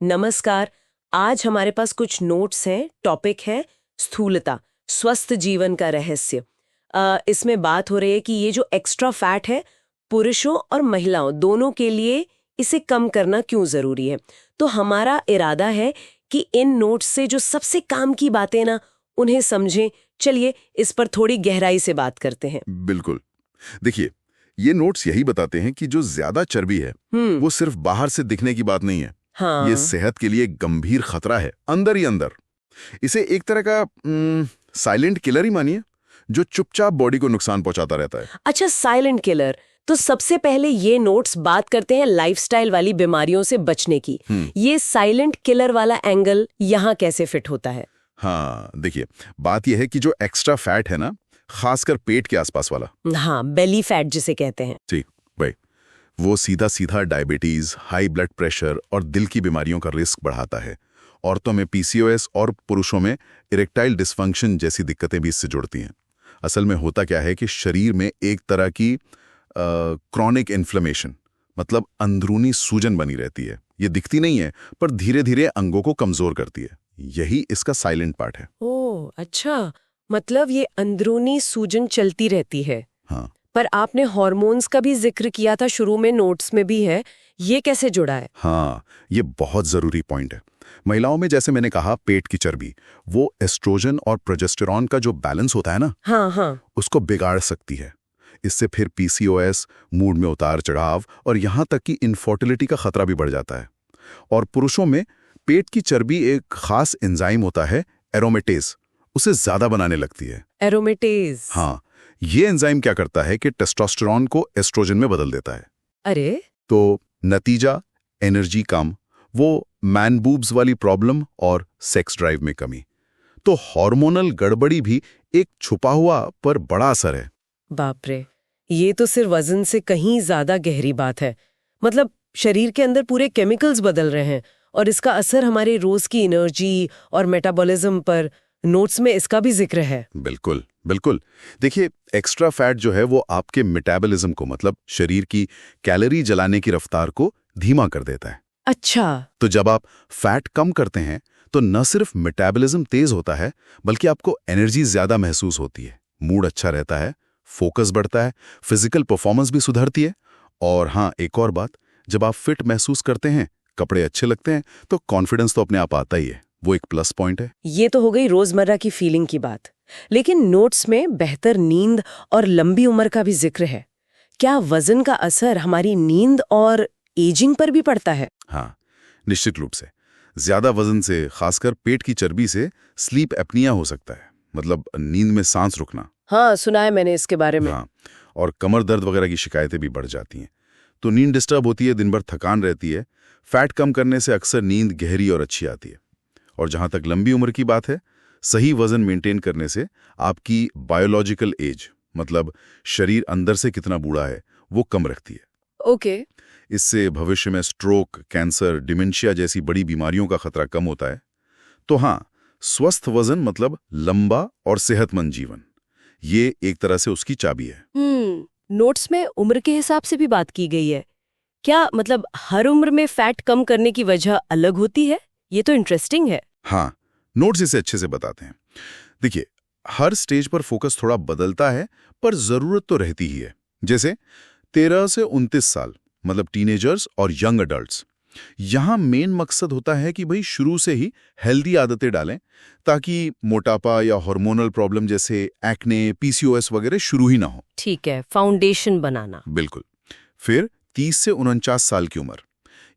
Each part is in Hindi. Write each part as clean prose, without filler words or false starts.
नमस्कार। आज हमारे पास कुछ नोट्स हैं। टॉपिक है स्थूलता, स्वस्थ जीवन का रहस्य। इसमें बात हो रही है कि ये जो एक्स्ट्रा फैट है, पुरुषों और महिलाओं दोनों के लिए इसे कम करना क्यों जरूरी है। तो हमारा इरादा है कि इन नोट्स से जो सबसे काम की बातें ना, उन्हें समझें। चलिए इस पर थोड़ी गहराई से बात करते हैं। बिल्कुल। देखिए, ये नोट्स यही बताते हैं कि जो ज्यादा चर्बी है वो सिर्फ बाहर से दिखने की बात नहीं है। ये हाँ, सेहत के लिए गंभीर खतरा है, अंदर ही अंदर। इसे एक तरह का साइलेंट किलर ही मानिए, जो चुपचाप बॉडी को नुकसान पहुंचाता रहता है। अच्छा, साइलेंट किलर। तो सबसे पहले ये नोट्स बात करते हैं लाइफस्टाइल वाली बीमारियों से बचने की। ये साइलेंट किलर वाला एंगल यहाँ कैसे फिट होता है? हाँ, देखिए, बात यह है कि जो एक्स्ट्रा फैट है ना, खासकर पेट के आसपास वाला, हाँ, बेली फैट जिसे कहते हैं। ठीक भाई, वो सीधा सीधा डायबिटीज, हाई ब्लड प्रेशर और दिल की बीमारियों का रिस्क बढ़ाता है। औरतों में पीसीओएस और पुरुषों में इरेक्टाइल डिस्फंक्शन जैसी दिक्कतें भी इससे जुड़ती हैं। असल में होता क्या है कि शरीर में एक तरह की क्रॉनिक इन्फ्लेमेशन, मतलब अंदरूनी सूजन बनी रहती है। ये दिखती नहीं है, पर धीरे धीरे अंगों को कमजोर करती है। यही इसका साइलेंट पार्ट है। ओह अच्छा, मतलब ये अंदरूनी सूजन चलती रहती है। हाँ पर आपने हॉर्मोन्स का भी जिक्र किया था शुरू में, नोट्स में भी है। ये कैसे जुड़ा है? हाँ, ये बहुत जरूरी पॉइंट है। महिलाओं में, जैसे मैंने कहा, पेट की चर्बी वो एस्ट्रोजन और प्रोजेस्टेरॉन का जो बैलेंस होता है ना, हाँ हाँ। उसको बिगाड़ सकती है। इससे फिर पीसीओएस, मूड में उतार चढ़ाव और यहाँ तक कि इनफर्टिलिटी का खतरा भी बढ़ जाता है। और पुरुषों में पेट की चर्बी एक खास एंजाइम होता है, एरोमेटेज, उसे ज्यादा बनाने लगती है। एरोमेटेज? हाँ, ये एंजाइम क्या करता है कि टेस्टोस्टेरोन को एस्ट्रोजन में बदल देता है। अरे, तो नतीजा, एनर्जी कम, वो मैन बूब्स वाली प्रॉब्लम और सेक्स ड्राइव में कमी। तो हार्मोनल गड़बड़ी भी एक छुपा हुआ पर बड़ा असर है। बाप रे, ये तो सिर्फ वजन से कहीं ज्यादा गहरी बात है। मतलब शरीर के अंदर पूरे केमिकल्स बदल रहे हैं और इसका असर हमारे रोज की एनर्जी और मेटाबॉलिज्म पर। नोट्स में इसका भी जिक्र है। बिल्कुल बिल्कुल। देखिए, एक्स्ट्रा फैट जो है वो आपके मेटाबॉलिज्म को, मतलब शरीर की कैलोरी जलाने की रफ्तार को धीमा कर देता है। अच्छा। तो जब आप फैट कम करते हैं तो न सिर्फ मेटाबॉलिज्म तेज होता है, बल्कि आपको एनर्जी ज्यादा महसूस होती है, मूड अच्छा रहता है, फोकस बढ़ता है, फिजिकल परफॉर्मेंस भी सुधरती है। और हाँ, एक और बात, जब आप फिट महसूस करते हैं, कपड़े अच्छे लगते हैं, तो कॉन्फिडेंस तो अपने आप आता ही है। वो एक प्लस पॉइंट है। ये तो हो गई रोजमर्रा की फीलिंग की बात। लेकिन नोट्स में बेहतर नींद और लंबी उम्र का भी जिक्र है। क्या वजन का असर हमारी नींद और एजिंग पर भी पड़ता है? हाँ, निश्चित रूप से। ज्यादा वजन से, खासकर पेट की चर्बी से, स्लीप एपनिया हो सकता है, मतलब नींद में सांस रुकना। हाँ, सुना है मैंने इसके बारे में। हाँ, और कमर दर्द वगैरह की शिकायतें भी बढ़ जाती हैं। तो नींद डिस्टर्ब होती है, दिन भर थकान रहती है। फैट कम करने से अक्सर नींद गहरी और अच्छी आती है। और जहां तक लंबी उम्र की बात है, सही वजन मेंटेन करने से आपकी बायोलॉजिकल एज, मतलब शरीर अंदर से कितना बूढ़ा है, वो कम रखती है। ओके। इससे भविष्य में स्ट्रोक, कैंसर, डिमेंशिया जैसी बड़ी बीमारियों का खतरा कम होता है। तो हाँ, स्वस्थ वजन मतलब लंबा और सेहतमंद जीवन, ये एक तरह से उसकी चाबी है। नोट्स में उम्र के हिसाब से भी बात की गई है। क्या मतलब हर उम्र में फैट कम करने की वजह अलग होती है? ये तो इंटरेस्टिंग है। हाँ, नोट्स इसे अच्छे से बताते हैं। देखिए, हर स्टेज पर फोकस थोड़ा बदलता है, पर जरूरत तो रहती ही है। जैसे 13 से 29 साल, मतलब टीनेजर्स और यंग अडल्ट्स, यहां मेन मकसद होता है कि भाई शुरू से ही हेल्दी आदतें डालें, ताकि मोटापा या हार्मोनल प्रॉब्लम जैसे एक्ने, पीसीओएस वगैरह शुरू ही ना हो। ठीक है, फाउंडेशन बनाना। बिल्कुल। फिर 30 से 49 साल की उम्र,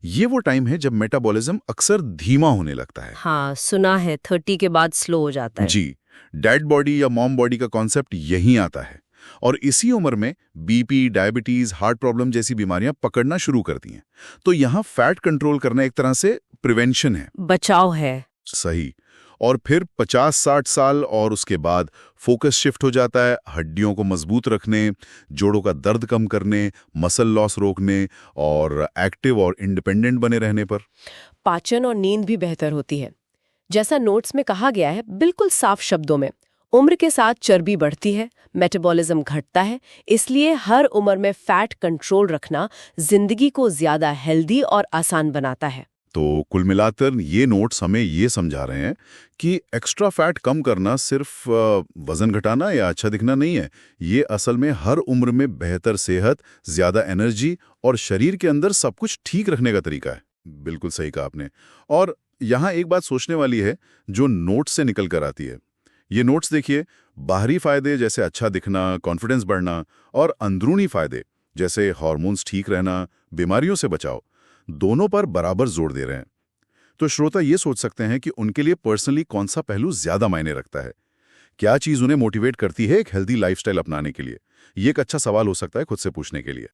ये वो टाइम है जब मेटाबॉलिज्म अक्सर धीमा होने लगता है। हाँ, सुना है 30 के बाद स्लो हो जाता है। जी, डैड बॉडी या मॉम बॉडी का कॉन्सेप्ट यहीं आता है। और इसी उम्र में बीपी, डायबिटीज, हार्ट प्रॉब्लम जैसी बीमारियां पकड़ना शुरू करती हैं। तो यहाँ फैट कंट्रोल करना एक तरह से प्रिवेंशन है, बचाव है। सही। और फिर 50-60 साल और उसके बाद फोकस शिफ्ट हो जाता है हड्डियों को मजबूत रखने, जोड़ों का दर्द कम करने, मसल लॉस रोकने और एक्टिव और इंडिपेंडेंट बने रहने पर। पाचन और नींद भी बेहतर होती है। जैसा नोट्स में कहा गया है, बिल्कुल साफ शब्दों में, उम्र के साथ चर्बी बढ़ती है, मेटाबॉलिज्म घटता है। इसलिए हर उम्र में फैट कंट्रोल रखना जिंदगी को ज्यादा हेल्दी और आसान बनाता है। तो कुल मिलाकर ये नोट्स हमें ये समझा रहे हैं कि एक्स्ट्रा फैट कम करना सिर्फ वजन घटाना या अच्छा दिखना नहीं है। ये असल में हर उम्र में बेहतर सेहत, ज्यादा एनर्जी और शरीर के अंदर सब कुछ ठीक रखने का तरीका है। बिल्कुल सही कहा आपने। और यहाँ एक बात सोचने वाली है जो नोट्स से निकल कर आती है। ये नोट्स देखिए, बाहरी फायदे जैसे अच्छा दिखना, कॉन्फिडेंस बढ़ना और अंदरूनी फायदे जैसे हार्मोन्स ठीक रहना, बीमारियों से बचाव, दोनों पर बराबर जोर दे रहे हैं। तो श्रोता ये सोच सकते हैं कि उनके लिए पर्सनली कौन सा पहलू ज्यादा मायने रखता है, क्या चीज उन्हें मोटिवेट करती है एक हेल्दी लाइफस्टाइल अपनाने के लिए। ये एक अच्छा सवाल हो सकता है खुद से पूछने के लिए।